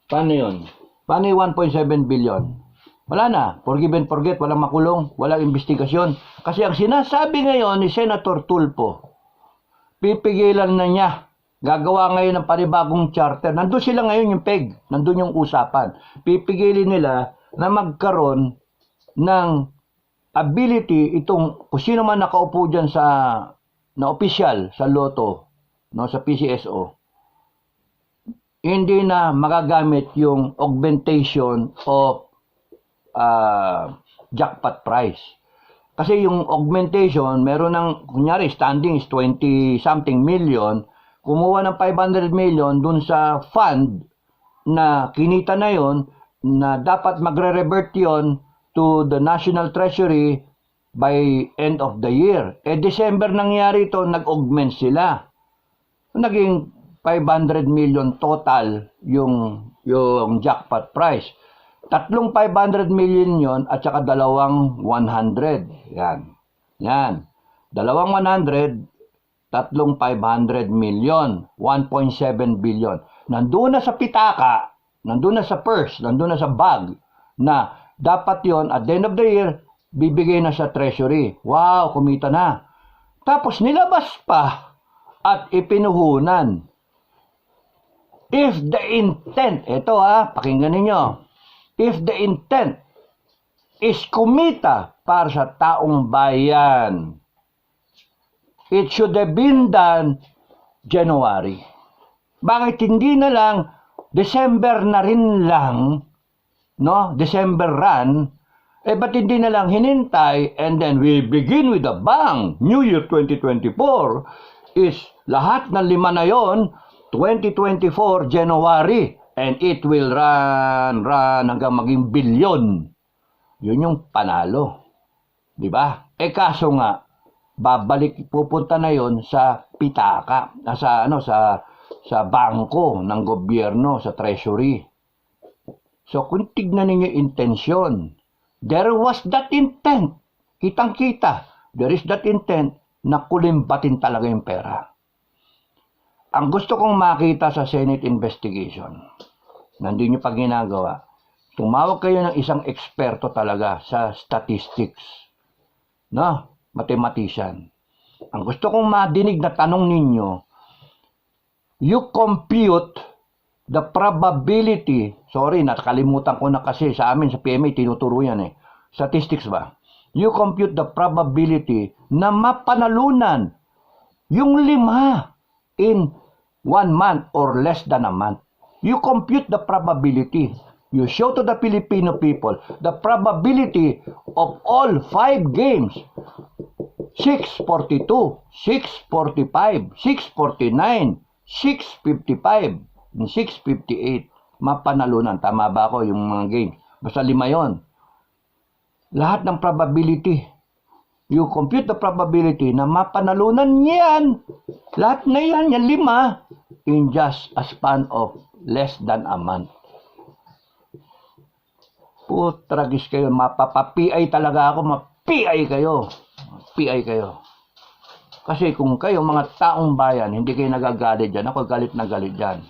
Paano yun? Paano yung 1.7 billion? Wala na. Forgive and forget. Walang makulong. Walang investigasyon. Kasi ang sinasabi ngayon ni Senator Tulfo, pipigilan na niya. Gagawa ngayon ng panibagong charter. Nandun sila ngayon yung peg. Nandun yung usapan. Pipigilin nila na magkaroon ng ability itong kung sino man nakaupo dyan na opisyal sa Lotto, no, sa PCSO, hindi na magagamit yung augmentation of jackpot price. Kasi yung augmentation, meron ng, kunyari, standing is 20-something million, kumuha ng 500 million dun sa fund na kinita na yon na dapat magre-revert yon to the National Treasury by end of the year. December nangyari ito, nag-augment sila. Naging 500 million total yung jackpot price. Tatlong 500 million yon at saka dalawang 100. Yan. Dalawang 100, tatlong 500 million, 1.7 billion. Nandun na sa pitaka, nandun na sa purse, nandun na sa bag, na dapat yon at the end of the year, bibigay na sa treasury. Wow, kumita na. Tapos nilabas pa at ipinuhunan. If the intent, ito pakinggan ninyo, if the intent is kumita para sa taong bayan, it should have been done January. Bakit hindi na lang December na rin lang, no? December run, ba't hindi na lang hinintay and then we begin with a bang. New Year 2024 is lahat ng 5 na yon, 2024 January, and it will run hanggang maging bilyon. Yun yung panalo. Di ba? Kaso nga, pupunta na yon sa pitaka, sa bangko ng gobyerno, sa treasury. So kung tignan ninyo intensyon, there was that intent. Kitang-kita, there is that intent na kulimbatin talaga yung pera. Ang gusto kong makita sa Senate investigation, nandun nyo pa ginagawa, tumawag kayo ng isang eksperto talaga sa statistics. No? Mathematician. Ang gusto kong madinig na tanong ninyo, you compute the probability, sorry, nakalimutan ko na kasi sa amin sa PMA, tinuturo yan statistics ba? You compute the probability na mapanalunan yung 5 in 1 month or less than a month. You compute the probability. You show to the Filipino people the probability of all 5 games. 642, 645, 649, 655, 658. Mapanalunan. Tama ba ako yung mga games? Basta 5 yon. Lahat ng probability. You compute the probability na mapanalunan yan. Lahat na yan, yan 5, in just a span of less than a month. Putragis kayo, mapapa-PI talaga ako, ma-PI kayo. PI kayo. Kasi kung kayo, mga taong bayan, hindi kayo nagagalit dyan, ako galit na galit dyan.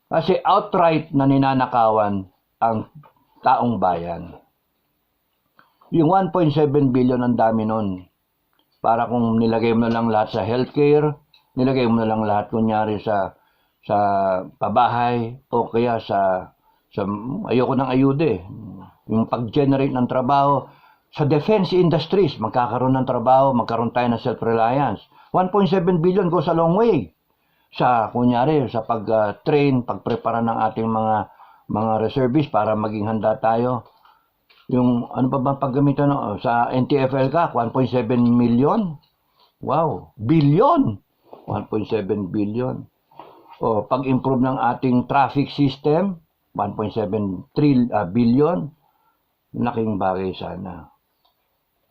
Kasi outright na ninanakawan ang taong bayan. Yung 1.7 billion ang dami nun. Para kung nilagay mo na lang lahat sa healthcare, nilagay mo na lang lahat kunyari sa pabahay, o kaya sa ayoko ng ayuda yung pag-generate ng trabaho, sa defense industries, magkakaroon ng trabaho, magkaroon tayo ng self-reliance. 1.7 billion goes a long way. Kunyari, sa pag-train, pag-prepara ng ating mga reservists para maging handa tayo. Yung, ano pa bang paggamitan sa NTFL ka, 1.7 million? Wow, billion! 1.7 billion. Pag-improve ng ating traffic system, 1.7 billion. Laking bagay sana.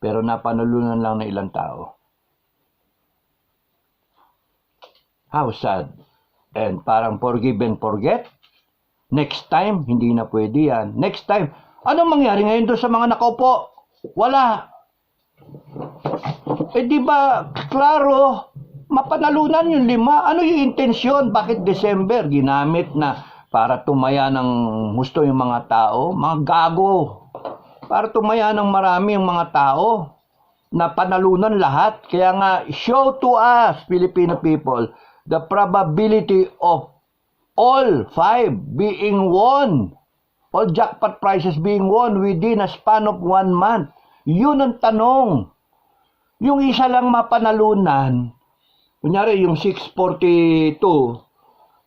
Pero napanalunan lang ng ilang tao. How sad. And parang forgive and forget. Next time, hindi na pwede yan. Next time, anong mangyari ngayon doon sa mga nakaupo? Wala. Di ba, klaro, mapanalunan yung 5. Ano yung intensyon? Bakit December? Ginamit na para tumaya ng gusto yung mga tao? Mga gago. Para tumaya ng marami yung mga tao na panalunan lahat. Kaya nga, show to us, Filipino people, the probability of all 5 being won, all jackpot prizes being won within a span of 1 month. Yun ang tanong. Yung isa lang mapanalunan, kunyari yung 642,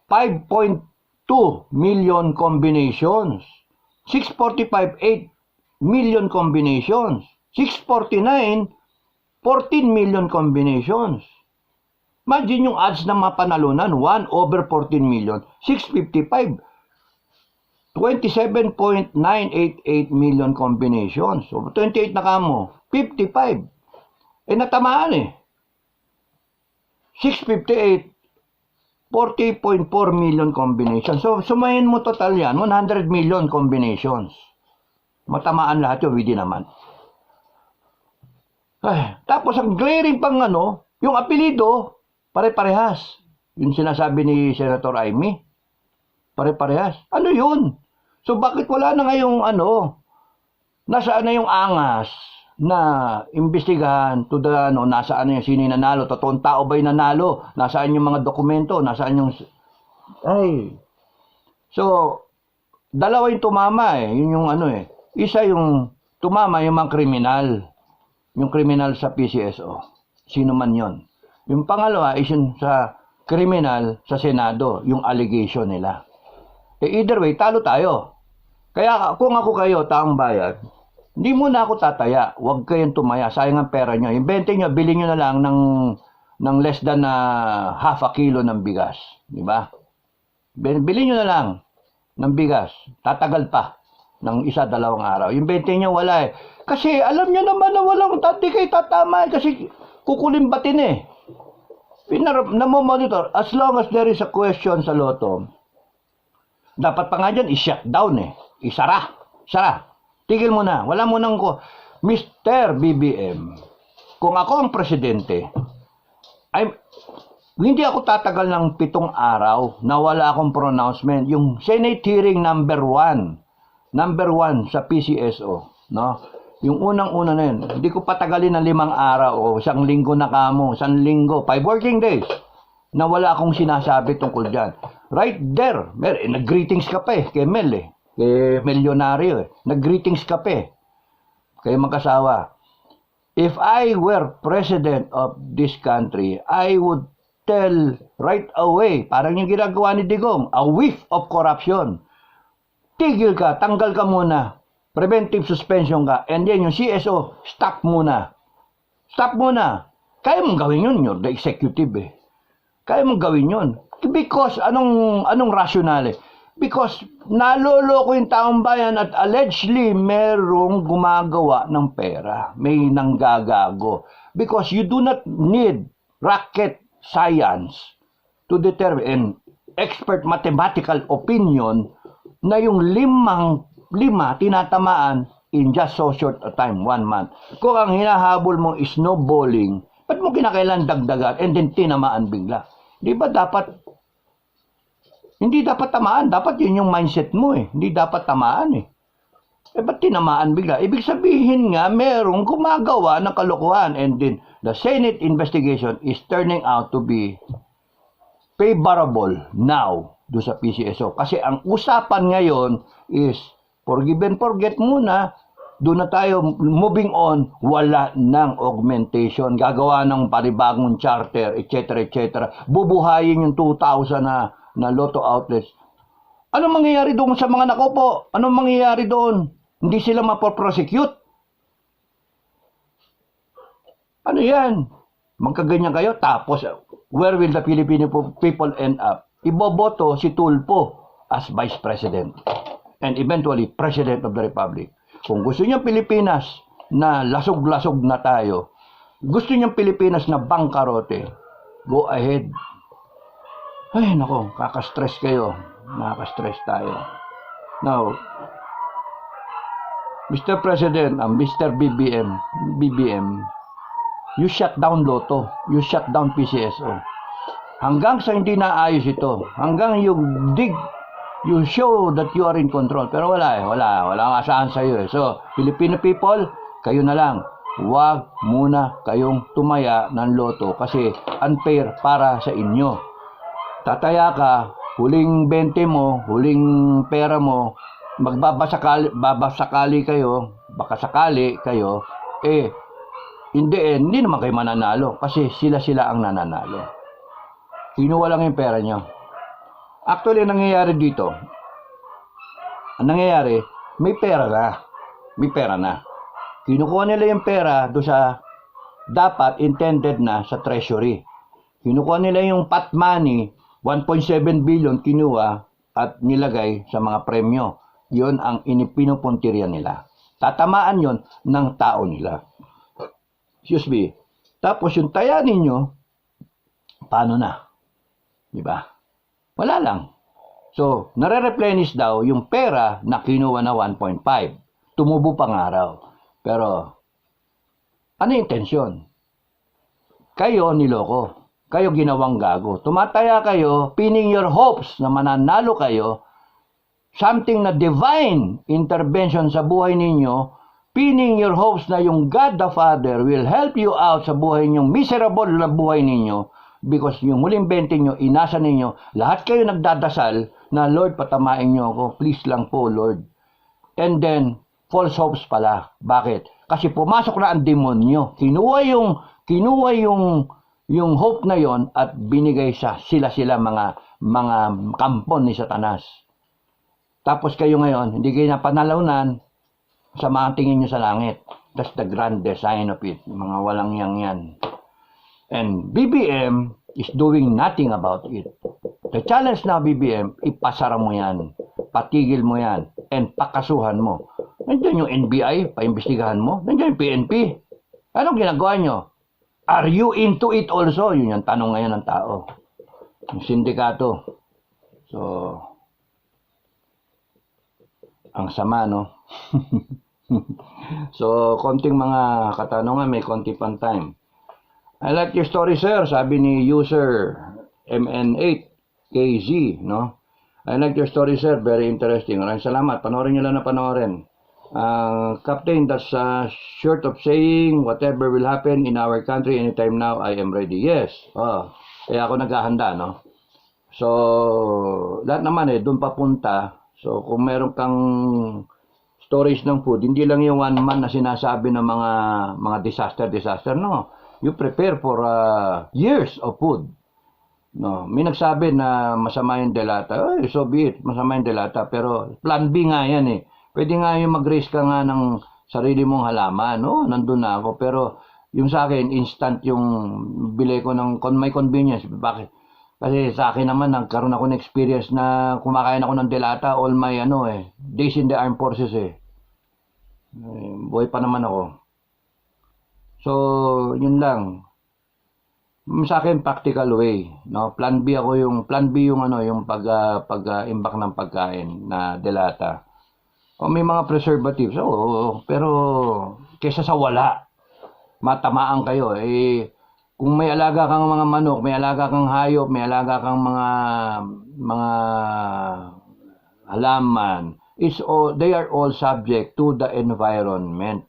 5.2 million combinations. 645, 8 million combinations. 649, 14 million combinations. Imagine yung odds na mapanalunan, 1 over 14 million. 655, 27.988 million combinations. So, 28 na kamo. 55. Natamaan eh. 658, 40.4 million combinations. So, sumayin mo total yan, 100 million combinations. Matamaan lahat yun, hindi naman. Tapos, ang glaring pang yung apelido, pare-parehas. Yung sinasabi ni Senator Amy, pare-parehas. Ano yun? So, bakit wala na ngayong nasaan na yung angas na imbestigahan to the nasaan na yung sino yung nanalo, totoong tao ba yung nanalo, nasaan yung mga dokumento, nasaan yung so dalawa yung tumama yun yung isa yung tumama yung mga kriminal sa PCSO, sino man yon. Yung pangalawa is yung sa kriminal sa Senado, yung allegation nila. Either way, talo tayo. Kaya kung ako kayo, taong bayan, hindi muna ako tataya. Huwag kayong tumaya. Sayang ang pera nyo. Yung 20 nyo, bilhin nyo na lang ng less than half a kilo ng bigas. Diba? Bilhin nyo na lang ng bigas. Tatagal pa ng 1-2 araw. Yung 20 nyo, wala eh. Kasi alam nyo naman na walang di kayo tatama. Kasi kukulimbatin namomonitor. As long as there is a question sa loto, dapat pa nga dyan, i-shut down Isara. Tigil mo na. Wala mo nang Mr. BBM, kung ako ang presidente, hindi ako tatagal ng 7 araw na wala akong pronouncement. Yung Senate hearing number 1 sa PCSO, no? Yung unang-una na yun, hindi ko patagalin ng 5 araw o 1 linggo na kamo, 1 linggo, 5 working days, na wala akong sinasabi tungkol dyan. Right there, nag-greetings ka pa kay Mel kay milyonaryo nag-greetings ka pa kayo mag-asawa. If I were president of this country, I would tell right away, parang yung ginagawa ni Digong, a whiff of corruption. Tigil ka, tanggal ka muna, preventive suspension ka, and then yung CSO, stop muna. Kaya mong gawin yun, you're the executive Kaya mong gawin yun. Because, anong rationale? Because naloloko yung taong bayan at allegedly merong gumagawa ng pera. May nanggagago. Because you do not need rocket science to determine expert mathematical opinion na yung 5 tinatamaan in just so short a time, 1 month. Kung ang hinahabol mo is snowballing, ba't mo kinakailan dagdagan and then tinamaan bigla? Di ba hindi dapat tamaan. Dapat yun yung mindset mo Hindi dapat tamaan ba't tinamaan bigla? Ibig sabihin nga, merong gumagawa ng kalokohan. And then, the Senate investigation is turning out to be favorable now do sa PCSO. Kasi ang usapan ngayon is, forgive and forget muna, doon na tayo moving on, wala ng augmentation, gagawa ng panibagong charter, etc. Bubuhayin yung 2,000 na lotto outlets. Anong mangyayari doon sa mga nakopo? Anong mangyayari doon? Hindi sila mapoprosecute? Ano yan? Magkaganyan kayo, tapos where will the Filipino people end up? Iboboto si Tulfo as Vice President and eventually President of the Republic. Kung gusto niya Pilipinas na lasog-lasog na tayo, gusto niya Pilipinas na bangkarote, go ahead. Ay, nako, kaka-stress kayo. Nakaka-stress tayo. Now, Mr. President, Mr. BBM, you shut down Lotto, you shut down PCSO. Hanggang sa hindi naayos ito, hanggang you show that you are in control. Pero wala wala asahan sa iyo So, Filipino people, kayo na lang. Huwag muna kayong tumaya ng Lotto kasi unfair para sa inyo. Tataya ka, huling 20 mo, huling pera mo, babasakali kayo, baka sakali kayo, in the end, hindi naman kayo mananalo kasi sila ang nananalo. Kinuha lang yung pera nyo. Actually, ang nangyayari dito, may pera na. Kinukuha nila yung pera doon sa dapat intended na sa treasury. Kinukuha nila yung pot money, 1.7 billion kinuha at nilagay sa mga premyo. Yun ang pinupuntirya nila. Tatamaan yon ng tao nila. Excuse me. Tapos yung taya ninyo, paano na? Diba? Wala lang. So, nare-replenish daw yung pera na kinuha na 1.5. Tumubo pang araw. Pero, ano yung intensyon? Kayo niloko. Kayo ginawang gago. Tumataya kayo, pinning your hopes na mananalo kayo, something na divine intervention sa buhay ninyo, pinning your hopes na yung God the Father will help you out sa buhay ninyong miserable na buhay ninyo because yung huling 20 nyo, inasa ninyo, lahat kayo nagdadasal na Lord, patamain nyo ako, please lang po Lord. And then, false hopes pala. Bakit? Kasi pumasok na ang demonyo. Kinuha yung hope na yon at binigay sa sila mga kampon ni Satanas. Tapos kayo ngayon, hindi kayo napanalunan sa mga tingin nyo sa langit. That's the grand design of it. Mga walang yan. And BBM is doing nothing about it. The challenge na BBM, ipasara mo yan. Patigil mo yan. And pakasuhan mo. Nandiyan yung NBI, paimbestigahan mo. Nandiyan yung PNP. Anong ginagawa nyo? Are you into it also? Yun yung tanong ngayon ng tao. Yung sindikato. So, ang sama, no? So, konting mga katanungan, may konti pang time. I like your story, sir. Sabi ni user MN8KZ, no? I like your story, sir. Very interesting. Maraming salamat. Panoorin nyo lang na panoorin. Captain, that's short of saying whatever will happen in our country anytime now, I am ready. Yes. Kaya ako naghahanda, no? So, lahat naman doon papunta. So, kung meron kang storage ng food, hindi lang yung one man na sinasabi ng mga disaster, no. You prepare for years of food. No, may nagsabi na masama yung delata. So be it, masama yung delata. Pero plan B nga yan eh. Pwede nga yung mag-raise ka nga ng sarili mong halaman. No, nandun na ako. Pero yung sa akin, instant yung bili ko ng my convenience. Bakit? Kasi sa akin naman, nagkaroon ako ng experience na kumakain ako ng delata all my days in the armed forces eh. Buhay pa naman ako. So, yun lang. Sa akin, practical way. No? Plan B yung pag-imbak ng pagkain na delata. May mga preservatives. Pero kesa sa wala, matamaan kayo. Kung may alaga kang mga manok, may alaga kang hayop, may alaga kang mga halaman, they are all subject to the environment.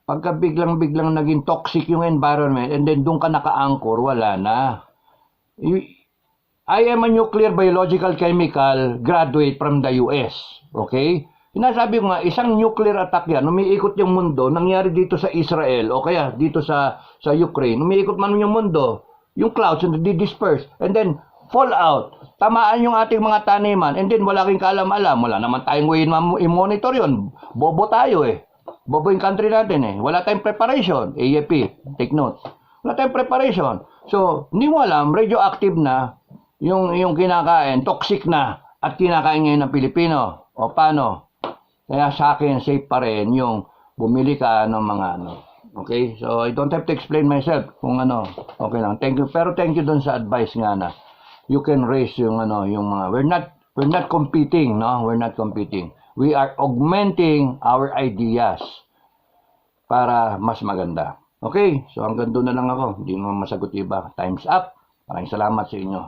Pagka biglang naging toxic yung environment and then doon ka naka-anchor, wala na. I am a nuclear biological chemical graduate from the US. Okay? Sinasabi ko nga, isang nuclear attack yan, umiikot yung mundo, nangyari dito sa Israel o kaya dito sa Ukraine, umiikot man yung mundo, yung clouds disperse and then fall out. Tamaan yung ating mga taniman and then wala kang kaalam-alam. Wala naman tayong way i-monitor yun. Bobo tayo eh. Bobo yung country natin eh. Wala tayong preparation. AFP, take note. Wala tayong preparation. So, hindi mo alam, radioactive na yung kinakain, toxic na at kinakain ngayon ng Pilipino. O paano? Kaya sa akin, safe pa rin yung bumili ka ng mga Okay? So, I don't have to explain myself kung okay lang. Thank you. Pero thank you dun sa advice nga na you can raise yung mga, we're not competing, no? We're not competing. We are augmenting our ideas para mas maganda. Okay, so hanggang doon na lang ako. Hindi naman masagot iba. Time's up. Maraming salamat sa inyo.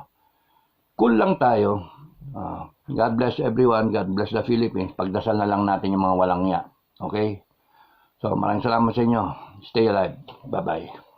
Cool lang tayo. God bless everyone. God bless the Philippines. Pagdasal na lang natin yung mga walang niya. Okay? So maraming salamat sa inyo. Stay alive. Bye-bye.